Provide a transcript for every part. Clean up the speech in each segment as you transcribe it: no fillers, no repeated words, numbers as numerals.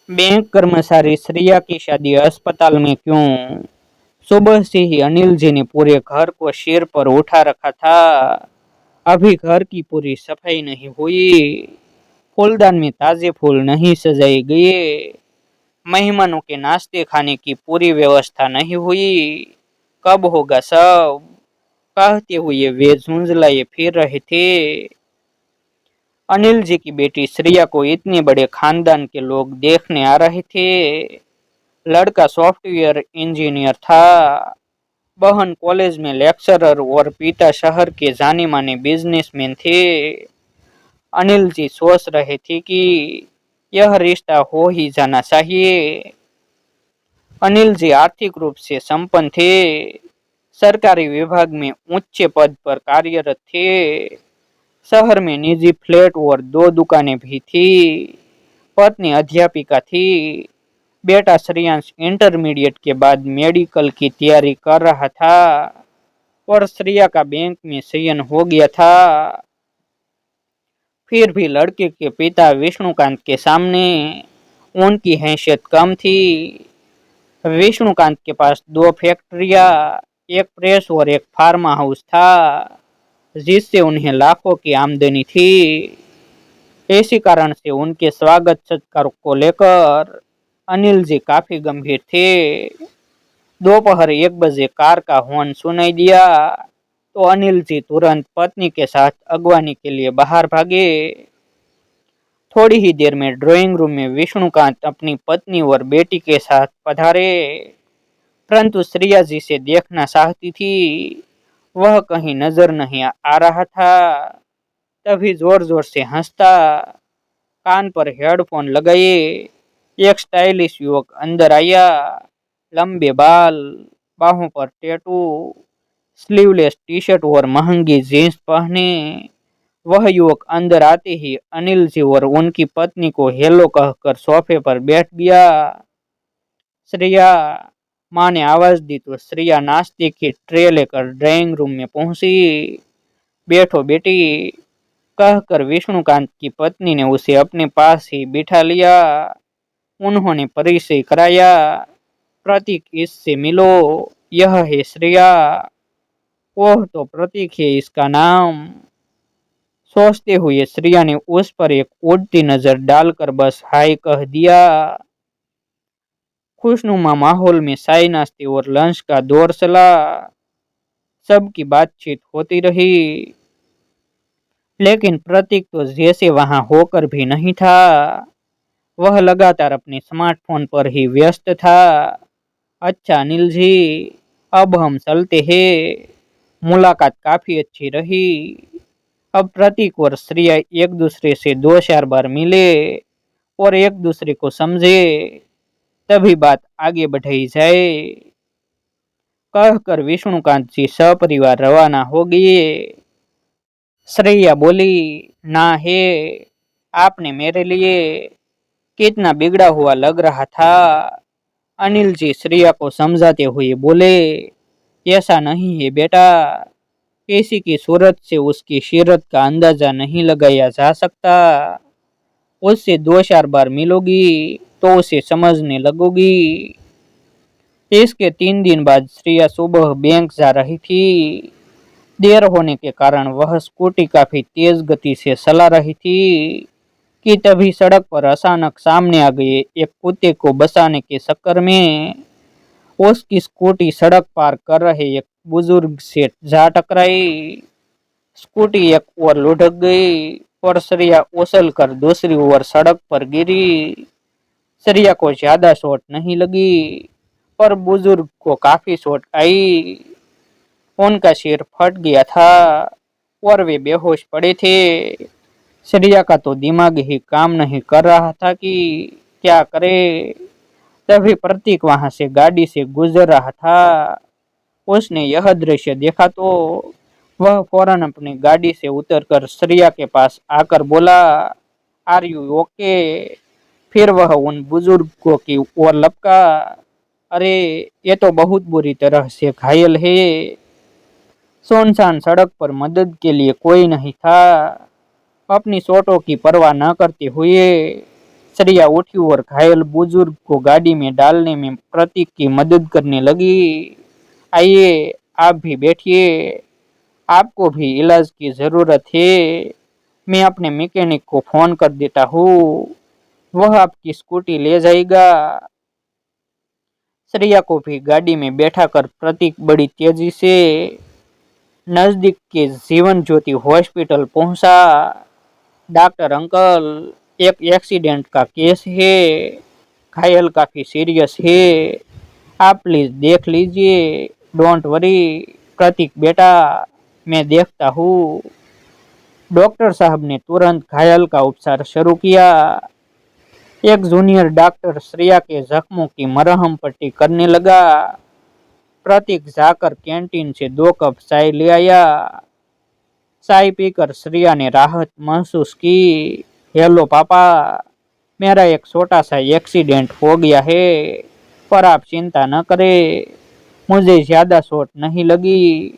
Bank कर्मचारी श्रेया की शादी अस्पताल में क्यों? सुबह से ही अनिल जी ने पूरे घर को सिर पर उठा रखा था। अभी घर की पूरी सफाई नहीं हुई, फूलदान में ताजे फूल नहीं सजाए गए, मेहमानों के नाश्ते खाने की पूरी व्यवस्था नहीं हुई। कब होगा सब? कहते हुए वे झुंझलाए फिर रहे थे। अनिल जी की बेटी श्रेया को इतने बड़े खानदान के लोग देखने आ रहे थे। लड़का सॉफ्टवेयर इंजीनियर था, बहन कॉलेज में लेक्चरर और पिता शहर के जाने माने बिजनेसमैन थे। अनिल जी सोच रहे थे कि यह रिश्ता हो ही जाना चाहिए। अनिल जी आर्थिक रूप से संपन्न थे, सरकारी विभाग में उच्च पद पर कार्यरत थे। शहर में निजी फ्लैट और 2 दुकानें भी थी। पत्नी अध्यापिका थी। बेटा श्रेयांश इंटरमीडिएट के बाद मेडिकल की तैयारी कर रहा था और श्रेया का बैंक में चयन हो गया था। फिर भी लड़के के पिता विष्णुकांत के सामने उनकी हैसियत कम थी। विष्णुकांत के पास 2 फैक्ट्रियां, एक प्रेस और एक फार्मा हाउस था, जिससे उन्हें लाखों की आमदनी थी। इसी कारण से उनके स्वागत सत्कार को लेकर अनिल जी काफी गंभीर थे। दोपहर 1 बजे कार का हॉर्न सुनाई दिया तो अनिल जी तुरंत पत्नी के साथ अगवानी के लिए बाहर भागे। थोड़ी ही देर में ड्राइंग रूम में विष्णुकांत अपनी पत्नी और बेटी के साथ पधारे, परंतु श्रेया जी से देखना चाहती थी, वह कहीं नजर नहीं आ रहा था। तभी जोर जोर से हंसता, कान पर हेडफोन लगाए एक स्टाइलिश युवक अंदर आया। लंबे बाल, बाहों पर टैटू, स्लीवलेस टी शर्ट और महंगी जींस पहने वह युवक अंदर आते ही अनिल जी और उनकी पत्नी को हेलो कहकर सोफे पर बैठ गया। श्रेया, माँ ने आवाज दी तो श्रेया नाश्ते की ट्रे लेकर ड्राइंग रूम में पहुंची। बैठो बेटी, कहकर विष्णुकांत की पत्नी ने उसे अपने पास ही बिठा लिया। उन्होंने परिचय कराया, प्रतीक इससे मिलो, यह है श्रेया। ओह, तो प्रतीक है इसका नाम। सोचते हुए श्रेया ने उस पर एक उड़ती नजर डालकर बस हाय कह दिया। खुशनुमा माहौल में चाय नाश्ते और लंच का दौर चला। सबकी बातचीत होती रही, लेकिन प्रतीक तो जैसे वहां होकर भी नहीं था। वह लगातार अपने स्मार्टफोन पर ही व्यस्त था। अच्छा अनिल जी, अब हम चलते हैं। मुलाकात काफी अच्छी रही। अब प्रतीक और श्रेया एक दूसरे से 2-4 बार मिले और एक दूसरे को समझे, तभी बात आगे बढ़ाई जाए, कहकर विष्णुकांत जी सपरिवार रवाना हो गए। श्रेया बोली, ना है, आपने मेरे लिए कितना बिगड़ा हुआ लग रहा था। अनिल जी श्रेया को समझाते हुए बोले, ऐसा नहीं है बेटा, किसी की सूरत से उसकी सीरत का अंदाजा नहीं लगाया जा सकता। उससे 2-4 बार मिलोगी तो उसे समझने लगोगी। इसके 3 दिन बाद श्रेया सुबह बैंक जा रही थी। देर होने के कारण वह स्कूटी काफी तेज गति से चला रही थी कि तभी सड़क पर अचानक सामने आ गए एक कुत्ते को बचाने के चक्कर में उसकी स्कूटी सड़क पार कर रहे एक बुजुर्ग से जा टकराई। स्कूटी एक ओर लुढ़क गई और श्रेया उछल कर दूसरी ओर सड़क पर गिरी। श्रेया को ज्यादा चोट नहीं लगी, पर बुजुर्ग को काफी चोट आई। उनका सिर फट गया था और वे बेहोश पड़े थे। श्रेया का तो दिमाग ही काम नहीं कर रहा था कि क्या करे। तभी प्रतीक वहां से गाड़ी से गुजर रहा था। उसने यह दृश्य देखा तो वह फौरन अपनी गाड़ी से उतरकर श्रेया के पास आकर बोला, आर यू ओके? फिर वह उन बुजुर्गों की ओर लपका, अरे ये तो बहुत बुरी तरह से घायल है। सुनसान सड़क पर मदद के लिए कोई नहीं था। अपनी चोटों की परवाह न करते हुए श्रेया उठी और घायल बुजुर्ग को गाड़ी में डालने में प्रतीक की मदद करने लगी। आइए, आप भी बैठिए, आपको भी इलाज की जरूरत है। मैं अपने मैकेनिक को फोन कर देता हूँ, वह आपकी स्कूटी ले जाएगा। श्रेया को भी गाड़ी में बैठाकर प्रतीक बड़ी तेजी से नजदीक के जीवन ज्योति हॉस्पिटल पहुंचा। डॉक्टर अंकल, एक एक्सीडेंट का केस है, घायल काफी सीरियस है, आप प्लीज देख लीजिए। डोंट वरी प्रतीक बेटा, मैं देखता हूँ। डॉक्टर साहब ने तुरंत घायल का उपचार शुरू किया। एक जूनियर डॉक्टर श्रेया के जख्मों की मरहम पट्टी करने लगा। प्रतीक जाकर कैंटीन से 2 कप चाय ले आया। चाय पीकर श्रेया ने राहत महसूस की। हेलो पापा, मेरा एक छोटा सा एक्सीडेंट हो गया है, पर आप चिंता न करें, मुझे ज्यादा चोट नहीं लगी,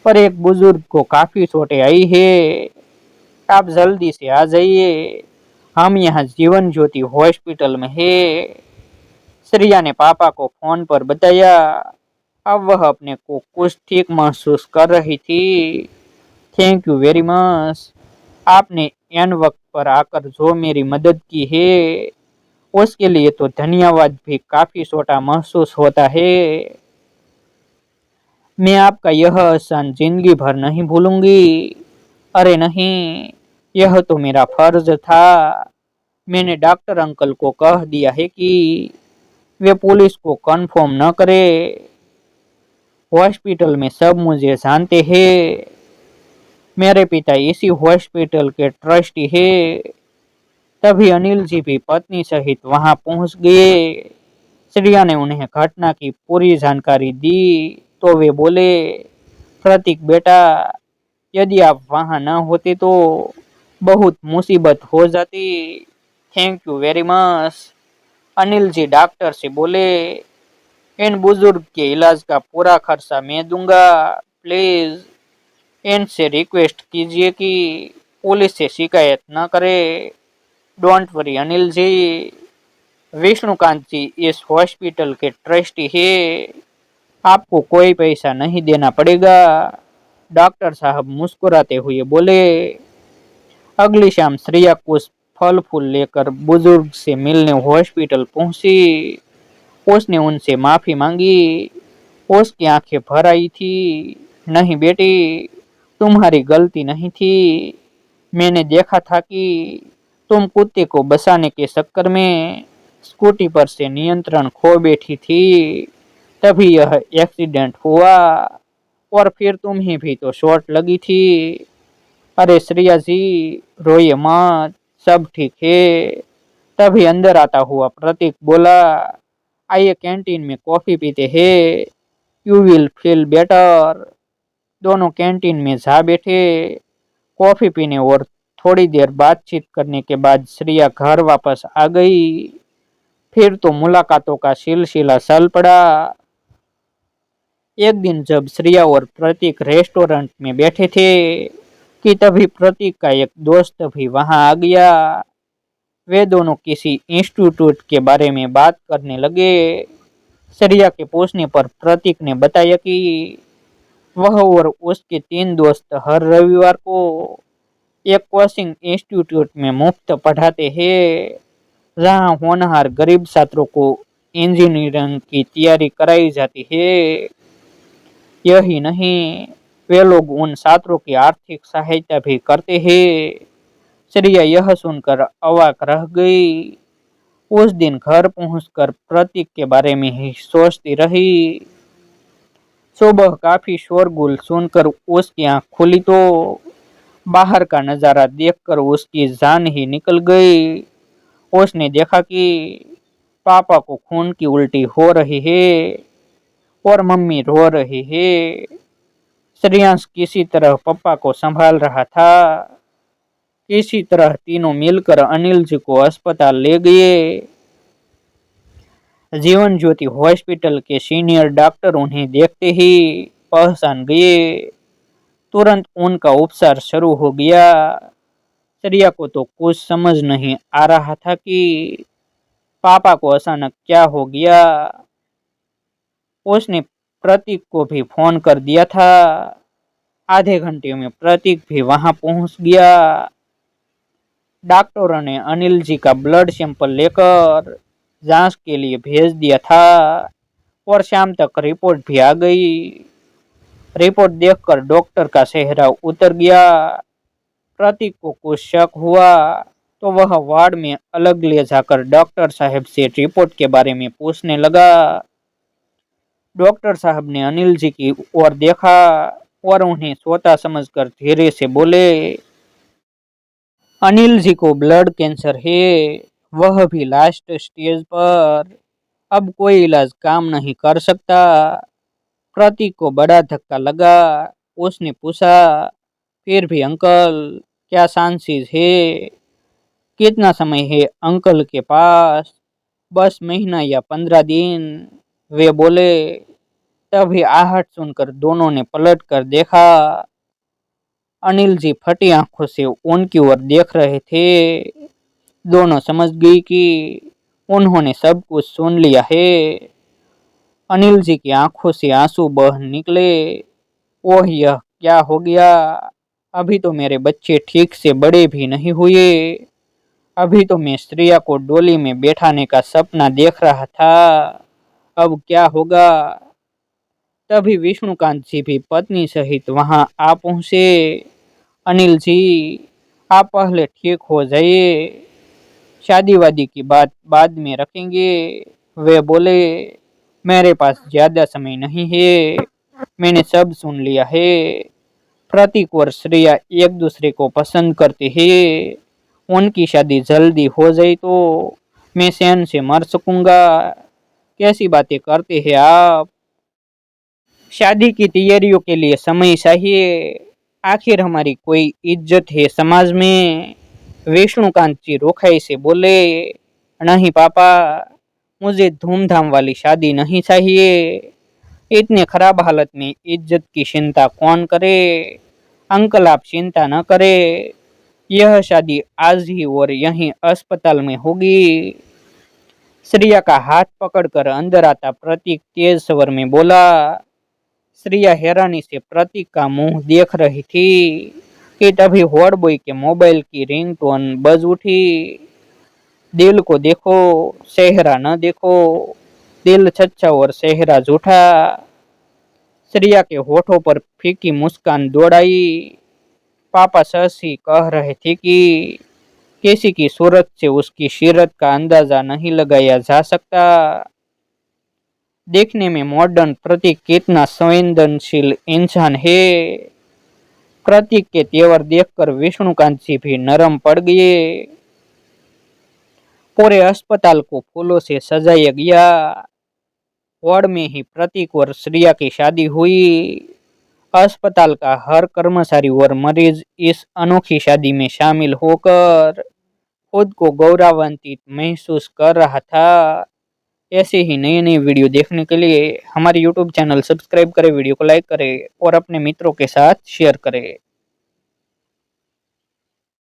पर एक बुजुर्ग को काफी चोटें आई है। आप जल्दी से आ जाइए, हम यहाँ जीवन ज्योति हॉस्पिटल में है। श्रेया ने पापा को फोन पर बताया। अब वह अपने को कुछ ठीक महसूस कर रही थी। थैंक यू वेरी मच, आपने एन वक्त पर आकर जो मेरी मदद की है, उसके लिए तो धन्यवाद भी काफी छोटा महसूस होता है। मैं आपका यह एहसान जिंदगी भर नहीं भूलूंगी। अरे नहीं, यह तो मेरा फर्ज था। मैंने डॉक्टर अंकल को कह दिया है कि वे पुलिस को कंफर्म न करे। हॉस्पिटल में सब मुझे जानते हैं। मेरे पिता इसी हॉस्पिटल के ट्रस्टी है। तभी अनिल जी भी पत्नी सहित वहां पहुंच गए। श्रेया ने उन्हें घटना की पूरी जानकारी दी तो वे बोले, प्रतीक बेटा, यदि आप वहां न होते तो बहुत मुसीबत हो जाती। Thank you very much. Anil ji doctor से बोले, इन बुजुर्ग के इलाज का पूरा खर्चा मैं दूंगा। प्लीज इनसे रिक्वेस्ट कीजिए कि पुलिस से शिकायत न करे। डोंट वरी अनिल जी, विष्णुकांत जी इस हॉस्पिटल के ट्रस्टी है, आपको कोई पैसा नहीं देना पड़ेगा। डॉक्टर साहब मुस्कुराते हुए बोले। अगली शाम श्रेया कुछ फल फूल लेकर बुजुर्ग से मिलने हॉस्पिटल पहुंची। उसने उनसे माफी मांगी। उसकी आंखें भर आई थी। नहीं बेटी, तुम्हारी गलती नहीं थी। मैंने देखा था कि तुम कुत्ते को बचाने के चक्कर में स्कूटी पर से नियंत्रण खो बैठी थी, तभी यह एक्सीडेंट हुआ, और फिर तुम्हें भी तो चोट लगी थी। अरे श्रेया जी, रोइए मत, सब ठीक है। तभी अंदर आता हुआ प्रतीक बोला, आइए कैंटीन में कॉफी पीते हैं, यू विल फील बेटर। दोनों कैंटीन में जा बैठे। कॉफी पीने और थोड़ी देर बातचीत करने के बाद श्रेया घर वापस आ गई। फिर तो मुलाकातों का सिलसिला चल पड़ा। एक दिन जब श्रेया और प्रतीक रेस्टोरेंट में बैठे थे कि तभी प्रतीक का एक दोस्त भी वहां आ गया। वे दोनों किसी इंस्टीट्यूट के बारे में बात करने लगे। श्रेया के पूछने पर प्रतीक ने बताया कि वह और उसके 3 दोस्त हर रविवार को एक कोचिंग इंस्टीट्यूट में मुफ्त पढ़ाते हैं, जहां होनहार गरीब छात्रों को इंजीनियरिंग की तैयारी कराई जाती है। यही नहीं, वे लोग उन छात्रों की आर्थिक सहायता भी करते हैं। श्रेया यह सुनकर अवाक रह गई। उस दिन घर पहुंचकर प्रतीक के बारे में ही सोचती रही। सुबह काफी शोरगुल सुनकर उसकी आंख खुली तो बाहर का नजारा देखकर उसकी जान ही निकल गई। उसने देखा कि पापा को खून की उल्टी हो रही है और मम्मी रो रही है। श्रेयांश किसी तरह पापा को संभाल रहा था। किसी तरह तीनों मिलकर अनिल जी को अस्पताल ले गए। जीवन ज्योति हॉस्पिटल के सीनियर डॉक्टर उन्हें देखते ही पहचान गए। तुरंत उनका उपचार शुरू हो गया। श्रेया को तो कुछ समझ नहीं आ रहा था कि पापा को अचानक क्या हो गया। उसने प्रतीक को भी फोन कर दिया था। आधे घंटे में प्रतीक भी वहां पहुंच गया। डॉक्टरों ने अनिल जी का ब्लड सैंपल लेकर जांच के लिए भेज दिया था और शाम तक रिपोर्ट भी आ गई। रिपोर्ट देखकर डॉक्टर का चेहरा उतर गया। प्रतीक को कुछ शक हुआ तो वह वार्ड में अलग ले जाकर डॉक्टर साहब से रिपोर्ट के बारे में पूछने लगा। डॉक्टर साहब ने अनिल जी की ओर देखा और उन्हें सोता समझकर धीरे से बोले, अनिल जी को ब्लड कैंसर है, वह भी लास्ट स्टेज पर। अब कोई इलाज काम नहीं कर सकता। प्रतीक को बड़ा धक्का लगा। उसने पूछा, फिर भी अंकल क्या चांसेस है? कितना समय है अंकल के पास? बस महीना या 15 दिन, वे बोले। तभी आहट सुनकर दोनों ने पलट कर देखा। अनिल जी फटी आंखों से उनकी ओर देख रहे थे। दोनों समझ गई कि उन्होंने सब कुछ सुन लिया है। अनिल जी की आंखों से आंसू बह निकले। ओह, यह क्या हो गया? अभी तो मेरे बच्चे ठीक से बड़े भी नहीं हुए। अभी तो मैं श्रेया को डोली में बैठाने का सपना देख रहा था। अब क्या होगा? तभी विष्णुकांत जी भी पत्नी सहित वहां आ पहुंचे। अनिल जी, आप पहले ठीक हो जाइए, शादी वादी की बात बाद में रखेंगे, वे बोले। मेरे पास ज्यादा समय नहीं है, मैंने सब सुन लिया है। प्रतीक और श्रेया एक दूसरे को पसंद करते हैं। उनकी शादी जल्दी हो जाए तो मैं चैन से मर सकूंगा। कैसी बातें करते हैं आप? शादी की तैयारियों के लिए समय चाहिए। आखिर हमारी कोई इज्जत है समाज में। विष्णुकांत जी रुखाई से बोले, नहीं पापा, मुझे धूमधाम वाली शादी नहीं चाहिए। इतने खराब हालत में इज्जत की चिंता कौन करे? अंकल आप चिंता न करें, यह शादी आज ही और यहीं अस्पताल में होगी। श्रेया का हाथ पकड़कर अंदर आता प्रतीक तेज स्वर में बोला। श्रेया हैरानी से प्रतीक का मुंह देख रही थी कि तभी हॉट बॉय के मोबाइल की रिंगटोन बज उठी। दिल को देखो, चेहरा न देखो, दिल सच्चा और चेहरा झूठा। श्रेया के होठों पर फीकी मुस्कान दौड़ाई। पापा सच ही कह रहे थे कि किसी की सूरत से उसकी सीरत का अंदाजा नहीं लगाया जा सकता। देखने में मॉडर्न प्रतीक कितना संवेदनशील इंसान है। प्रतीक के तेवर देखकर विष्णुकांत जी भी नरम पड़ गए। पूरे अस्पताल को फूलों से सजाया गया। वार्ड में ही प्रतीक और श्रेया की शादी हुई। अस्पताल का हर कर्मचारी और मरीज इस अनोखी शादी में शामिल होकर खुद को गौरवान्वित महसूस कर रहा था। ऐसे ही नई नई वीडियो देखने के लिए हमारे YouTube चैनल सब्सक्राइब करें, वीडियो को लाइक करें और अपने मित्रों के साथ शेयर करें।